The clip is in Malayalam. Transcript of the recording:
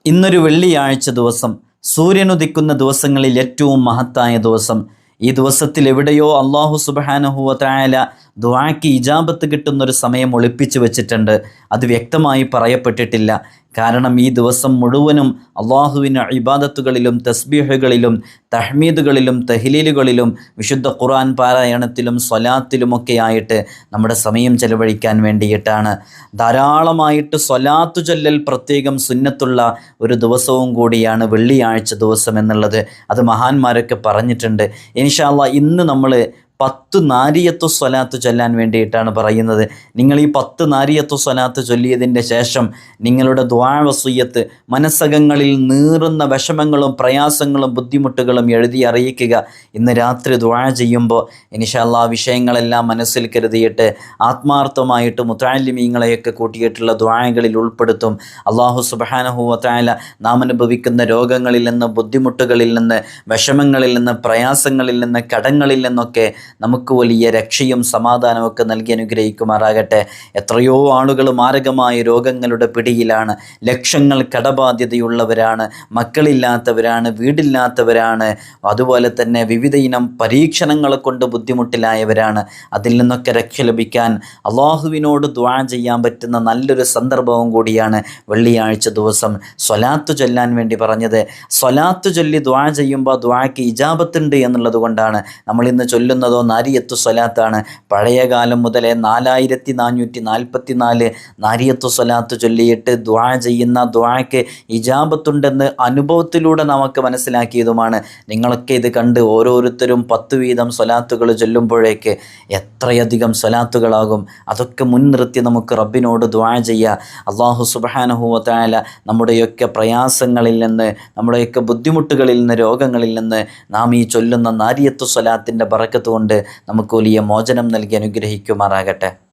ഇന്നൊരു വെള്ളിയാഴ്ച ദിവസം, സൂര്യനുദിക്കുന്ന ദിവസങ്ങളിൽ ഏറ്റവും മഹത്തായ ദിവസം. ഈ ദിവസത്തിൽ എവിടെയോ അള്ളാഹു സുബ്ഹാനഹു വ തആല ദുആക്ക് ഇജാബത്ത് കിട്ടുന്നൊരു സമയം ഒളിപ്പിച്ചു വെച്ചിട്ടുണ്ട്. അത് വ്യക്തമായി പറയപ്പെട്ടിട്ടില്ല. കാരണം ഈ ദിവസം മുഴുവനും അള്ളാഹുവിന് ഇബാദത്തുകളിലും തസ്ബീഹുകളിലും തഹ്മീദുകളിലും തഹ്ലീലുകളിലും വിശുദ്ധ ഖുർആൻ പാരായണത്തിലും സ്വലാത്തിലുമൊക്കെ ആയിട്ട് നമ്മുടെ സമയം ചെലവഴിക്കാൻ വേണ്ടിയിട്ടാണ്. ധാരാളമായിട്ട് സ്വലാത്തു ചൊല്ലൽ പ്രത്യേകം സുന്നത്തുള്ള ഒരു ദിവസവും കൂടിയാണ് വെള്ളിയാഴ്ച ദിവസം എന്നുള്ളത്. അത് മഹാന്മാരൊക്കെ പറഞ്ഞിട്ടുണ്ട്. ഇൻഷാ അല്ലാഹ് ഇന്ന് നമ്മൾ 10 നാരിയത്തു സ്വലാത്ത് ചൊല്ലാൻ വേണ്ടിയിട്ടാണ് പറയുന്നത്. നിങ്ങൾ ഈ 10 നാരിയത്തു സ്വലാത്ത് ചൊല്ലിയതിൻ്റെ ശേഷം നിങ്ങളുടെ ദുആ വസിയ്യത്ത്, മനസ്സകങ്ങളിൽ നീറുന്ന വിഷമങ്ങളും പ്രയാസങ്ങളും ബുദ്ധിമുട്ടുകളും എഴുതി അറിയിക്കുക. ഇന്ന് രാത്രി ദുആ ചെയ്യുമ്പോൾ ഇൻഷാ അല്ലാഹ് വിഷയങ്ങളെല്ലാം മനസ്സിൽ കരുതിയിട്ട് ആത്മാർത്ഥമായിട്ട് മുതഅല്ലിമീങ്ങളെയൊക്കെ കൂട്ടിയിട്ടുള്ള ദുആകളിൽ ഉൾപ്പെടുത്തും. അല്ലാഹു സുബ്ഹാനഹു വ തആല നാം അനുഭവിക്കുന്ന രോഗങ്ങളിൽ നിന്ന്, ബുദ്ധിമുട്ടുകളിൽ നിന്ന്, വിഷമങ്ങളിൽ നിന്ന്, പ്രയാസങ്ങളിൽ നിന്ന്, കടങ്ങളിൽ നിന്നൊക്കെ നമുക്ക് വലിയ രക്ഷയും സമാധാനവും ഒക്കെ നൽകി അനുഗ്രഹിക്കുമാറാകട്ടെ. എത്രയോ ആളുകൾ മാരകമായ രോഗങ്ങളുടെ പിടിയിലാണ്. ലക്ഷങ്ങൾ കടബാധ്യതയുള്ളവരാണ്, മക്കളില്ലാത്തവരാണ്, വീടില്ലാത്തവരാണ്, അതുപോലെ തന്നെ വിവിധ ഇനം പരീക്ഷണങ്ങളെ കൊണ്ട് ബുദ്ധിമുട്ടിലായവരാണ്. അതിൽ നിന്നൊക്കെ രക്ഷ ലഭിക്കാൻ അള്ളാഹുവിനോട് ദുആ ചെയ്യാൻ പറ്റുന്ന നല്ലൊരു സന്ദർഭവും കൂടിയാണ് വെള്ളിയാഴ്ച ദിവസം സ്വലാത്ത് ചൊല്ലാൻ വേണ്ടി പറഞ്ഞത്. സ്വലാത്ത് ചൊല്ലി ദുആ ചെയ്യുമ്പോൾ ദുആക്ക് ഇജാബത്തുണ്ട് എന്നുള്ളത് കൊണ്ടാണ് നമ്മൾ ഇന്ന് ചൊല്ലുന്നത് നാരിയത്തു സ്വലാത്താണ്. പഴയ കാലം മുതലേ 4444 നാരിയത്തു സ്വലാത്ത് ചൊല്ലിയിട്ട് ദുആ ചെയ്യുന്ന ദുആക്ക് ഇജാബത്തുണ്ടെന്ന് അനുഭവത്തിലൂടെ നമുക്ക് മനസ്സിലാക്കിയതുമാണ്. നിങ്ങളൊക്കെ ഇത് കണ്ട് ഓരോരുത്തരും 10 വീതം സ്വലാത്തുകൾ ചൊല്ലുമ്പോഴേക്ക് എത്രയധികം സ്വലാത്തുകളാകും. അതൊക്കെ മുൻനിർത്തി നമുക്ക് റബ്ബിനോട് ദുആ ചെയ്യുക. അല്ലാഹു സുബ്ഹാനഹു വ തആല നമ്മുടെയൊക്കെ പ്രയാസങ്ങളിൽ നിന്ന്, നമ്മുടെയൊക്കെ ബുദ്ധിമുട്ടുകളിൽ നിന്ന്, രോഗങ്ങളിൽ നിന്ന് നാം ഈ ചൊല്ലുന്ന നാരിയത്തു സ്വലാത്തിൻ്റെ ബറക്കത്ത് കൊണ്ട് നമുക്ക് വലിയ മോചനം നൽകി അനുഗ്രഹിക്കുമാറാകട്ടെ.